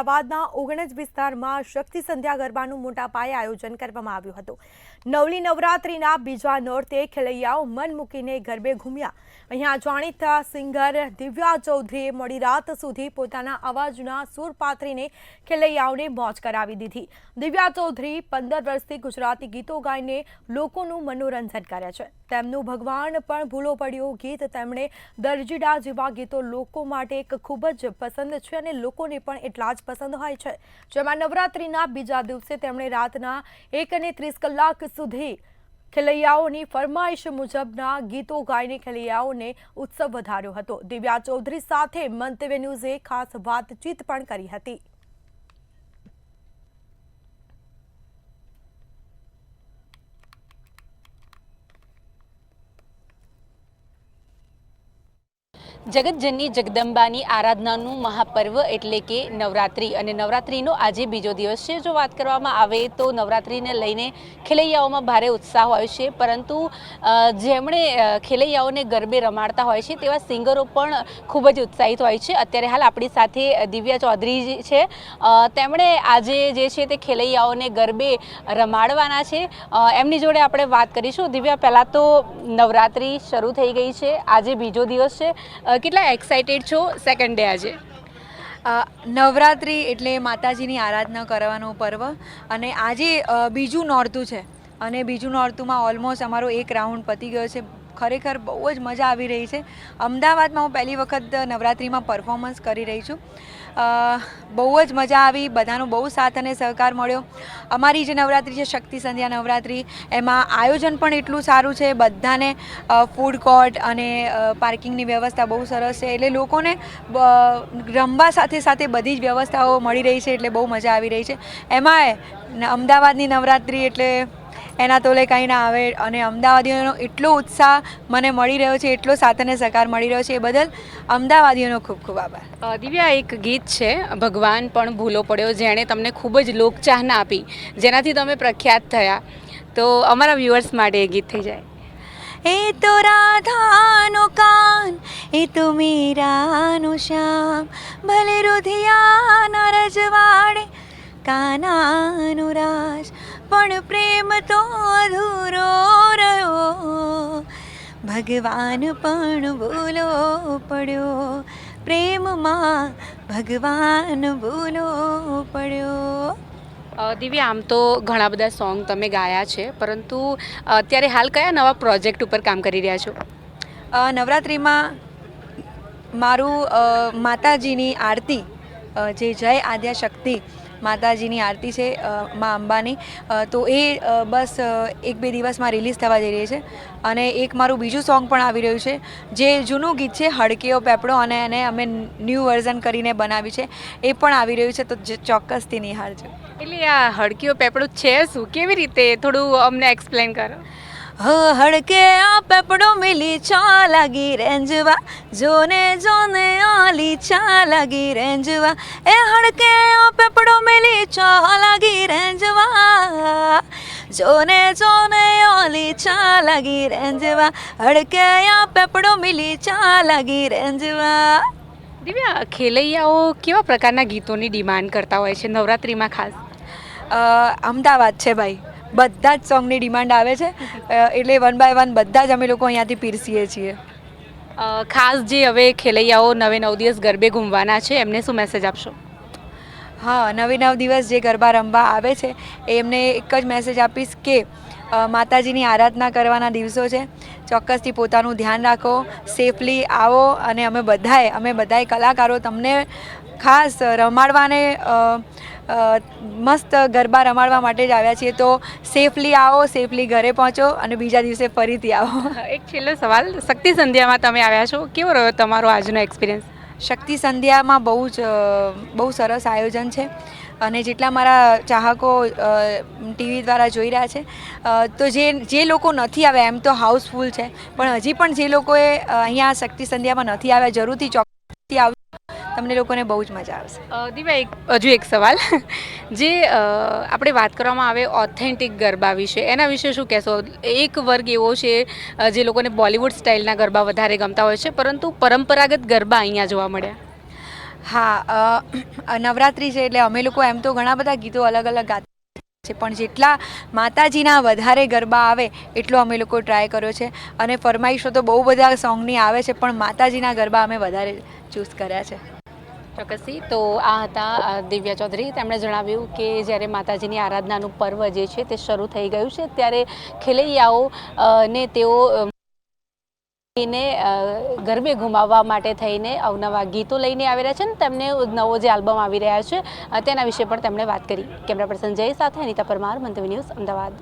અમદાવાદના ઓગણજ વિસ્તારમાં શક્તિ સંધ્યા ગરબાનું મોટા પાયે આયોજન કરવામાં આવ્યું હતું। નવલી નવરાત્રિના બીજા નોરતે ખેલૈયાઓ મન મૂકીને ગરબે ઘૂમ્યા। અહીંયા જાણીતા સિંગર દિવ્યા ચૌધરીએ મોડી રાત સુધી પોતાના અવાજના સૂર પાથરીને ખેલૈયાઓને મોજ કરાવી દીધી। દિવ્યા ચૌધરી 15 વર્ષથી ગુજરાતી ગીતો ગાઈને લોકોનું મનોરંજન કરે છે। તેમનું ભગવાન પણ ભૂલો પડ્યો ગીત તેમણે દરજીડા જેવા ગીતો લોકો માટે એક ખૂબ જ પસંદ છે અને લોકોને પણ એટલા જ પસંદ હોય છે। જેમાં નવરાત્રિના બીજા દિવસે તેમણે રાતના 1:30 કલાક સુધી ખેલૈયાઓની ફરમાઈશ મુજબના ગીતો ગાઈને ખેલૈયાઓને ઉત્સવ વધાર્યો હતો। દિવ્યા ચૌધરી સાથે મંતવ્ય ન્યૂઝે ખાસ વાતચીત પણ કરી હતી। જગતજનની જગદંબાની આરાધનાનું મહાપર્વ એટલે કે નવરાત્રિ અને નવરાત્રિનો આજે બીજો દિવસ છે। જો વાત કરવામાં આવે તો નવરાત્રિને લઈને ખેલૈયાઓમાં ભારે ઉત્સાહ હોય છે, પરંતુ જેમણે ખેલૈયાઓને ગરબે રમાડતા હોય છે તેવા સિંગરો પણ ખૂબ જ ઉત્સાહિત હોય છે। અત્યારે હાલ આપણી સાથે દિવ્યા ચૌધરી છે, તેમણે આજે જે છે તે ખેલૈયાઓને ગરબે રમાડવાના છે। એમની જોડે આપણે વાત કરીશું। દિવ્યા, પહેલાં તો નવરાત્રિ શરૂ થઈ ગઈ છે, આજે બીજો દિવસ છે, કેટલા એક્સાઇટેડ છો સેકન્ડ ડે આજે? નવરાત્રિ એટલે માતાજીની આરાધના કરવાનો પર્વ અને આજે બીજું નોરતું છે અને બીજું નોરતુંમાં ઓલમોસ્ટ અમારો એક રાઉન્ડ પતી ગયો છે। ખરેખર બહુ જ મજા આવી રહી છે। અમદાવાદમાં હું પહેલી વખત નવરાત્રિમાં પરફોર્મન્સ કરી રહી છું। બહુ જ મજા આવી, બધાનો બહુ સાથ અને સહકાર મળ્યો। અમારી જે નવરાત્રિ છે શક્તિ સંધ્યા નવરાત્રિ, એમાં આયોજન પણ એટલું સારું છે। બધાને ફૂડ કોર્ટ અને પાર્કિંગની વ્યવસ્થા બહુ સરસ છે, એટલે લોકોને રમવા સાથે સાથે બધી જ વ્યવસ્થાઓ મળી રહી છે, એટલે બહુ મજા આવી રહી છે। એમાંય અમદાવાદની નવરાત્રિ એટલે એના તોલે કંઈ ના આવે અને અમદાવાદીઓનો એટલો ઉત્સાહ મને મળી રહ્યો છે, એટલો સાથ અને સહકાર મળી રહ્યો છે, એ બદલ અમદાવાદીઓનો ખૂબ ખૂબ આભાર। દિવ્યા, એક ગીત છે ભગવાન પણ ભૂલો પડ્યો, જેણે તમને ખૂબ જ લોકચાહના આપી, જેનાથી તમે પ્રખ્યાત થયા, તો અમારા વ્યુઅર્સ માટે એ ગીત થઈ જાય। એ તો રાધાનો કાન, એ તો મીરાનો શ્યામ, ભલે રુધિયાના રજવાડે કાનાનો રાજ, પણ પ્રેમ તો અધૂરો રહ્યો, ભગવાન પણ ભૂલો પડ્યો, પ્રેમમાં ભગવાન ભૂલો પડ્યો। દિવ્યા, આમ તો ઘણા બધા સોંગ તમે ગાયા છે, પરંતુ અત્યારે હાલ કયા નવા પ્રોજેક્ટ ઉપર કામ કરી રહ્યા છો? નવરાત્રિમાં મારું માતાજીની આરતી, જે જય આદ્યા શક્તિ માતાજીની આરતી છે મા અંબાની, તો એ બસ 1-2 દિવસમાં રિલીઝ થવા જઈ રહી છે। અને એક મારું બીજું સોંગ પણ આવી રહ્યું છે, જે જૂનું ગીત છે હડકેયો પેપડો, અને એને અમે ન્યૂ વર્ઝન કરીને બનાવ્યું છે, એ પણ આવી રહ્યું છે, તો ચોક્કસથી નિહાળજો। એટલે આ હડકીઓ પેપડું છે શું, કેવી રીતે, થોડું અમને એક્સપ્લેન કરો। હડકે આ પેપડો મિલી ચા લાગી રેંજવા, જોને જોને આલી ચા લાગી રેંજવા, એ હડકે આ પેપડો મિલી ચા લાગી રેંજવા, જોને જોને આલી ચા લાગી રેંજવા, હડકે આ પેપડો મિલી ચા લાગી રેંજવા। દિવ્યા, ખેલૈયાઓ કેવા પ્રકારના ગીતોની ડિમાન્ડ કરતા હોય છે નવરાત્રિમાં ખાસ? અમદાવાદ છે ભાઈ, બધા જ સોંગની ડિમાન્ડ આવે છે, એટલે 1 by 1 બધા જ અમે લોકો અહીંયાથી પીરસીએ છીએ। ખાસ જે હવે ખેલૈયાઓ 9 દિવસ ગરબે ઘૂમવાના છે, એમને શું મેસેજ આપશો? હા, 9 દિવસ જે ગરબા રમવા આવે છે એમને એક જ મેસેજ આપીશ કે માતાજીની આરાધના કરવાના દિવસો છે, ચોક્કસથી પોતાનું ધ્યાન રાખો, સેફલી આવો, અને અમે બધાએ કલાકારો તમને ખાસ રમાડવાને મસ્ત ગરબા રમાડવા માટે જ આવ્યા છીએ, તો સેફલી આવો, સેફલી ઘરે પહોંચો અને બીજા દિવસે ફરીથી આવો। એક છેલ્લો સવાલ, શક્તિ સંધ્યામાં તમે આવ્યા છો, કેવો રહ્યો તમારો આજનો એક્સપિરિયન્સ? શક્તિ સંધ્યામાં બહુ સરસ આયોજન છે, અને જેટલા મારા ચાહકો ટીવી દ્વારા જોઈ રહ્યા છે, તો જે લોકો નથી આવ્યા, એમ તો હાઉસફુલ છે, પણ હજી પણ જે લોકોએ અહીંયા શક્તિ સંધ્યામાં નથી આવ્યા, જરૂરથી ચોક્કસથી આવજો, તમને લોકોને બહુ જ મજા આવશે। દિવ્યા, હજુ એક સવાલ, જે આપણે વાત કરવામાં આવે ઓથેન્ટિક ગરબા વિશે, એના વિશે શું કહેશો? એક વર્ગ એવો છે જે લોકોને બોલિવૂડ સ્ટાઇલના ગરબા વધારે ગમતા હોય છે, પરંતુ પરંપરાગત ગરબા અહીંયા જોવા મળ્યા। હા, નવરાત્રિ છે એટલે અમે લોકો એમ તો ઘણા બધા ગીતો અલગ અલગ ગાતા છે, પણ જેટલા માતાજીના વધારે ગરબા આવે એટલો અમે લોકો ટ્રાય કર્યો છે. અને ફરમાઈશો તો બહુ બધા સોંગની આવે છે, પણ માતાજીના ગરબા અમે વધારે ચૂઝ કર્યા છે. ચોક્કસથી. તો આ હતા દિવ્યા ચૌધરી. તેમણે જણાવ્યું કે જ્યારે માતાજીની આરાધનાનું પર્વ જે છે તે શરૂ થઈ ગયું છે, ત્યારે ખેલૈયાઓ ને તેઓ ને ગરબે ઘુમાવવા માટે થઈને અવનવા ગીતો લઈને આવી રહ્યા છે ને તેમને નવો જે આલ્બમ આવી રહ્યા છે તેના વિશે પણ તેમણે વાત કરી. કેમેરા પર્સન જય સાથે અનિતા પરમાર, મંતવ્ય ન્યૂઝ, અમદાવાદ.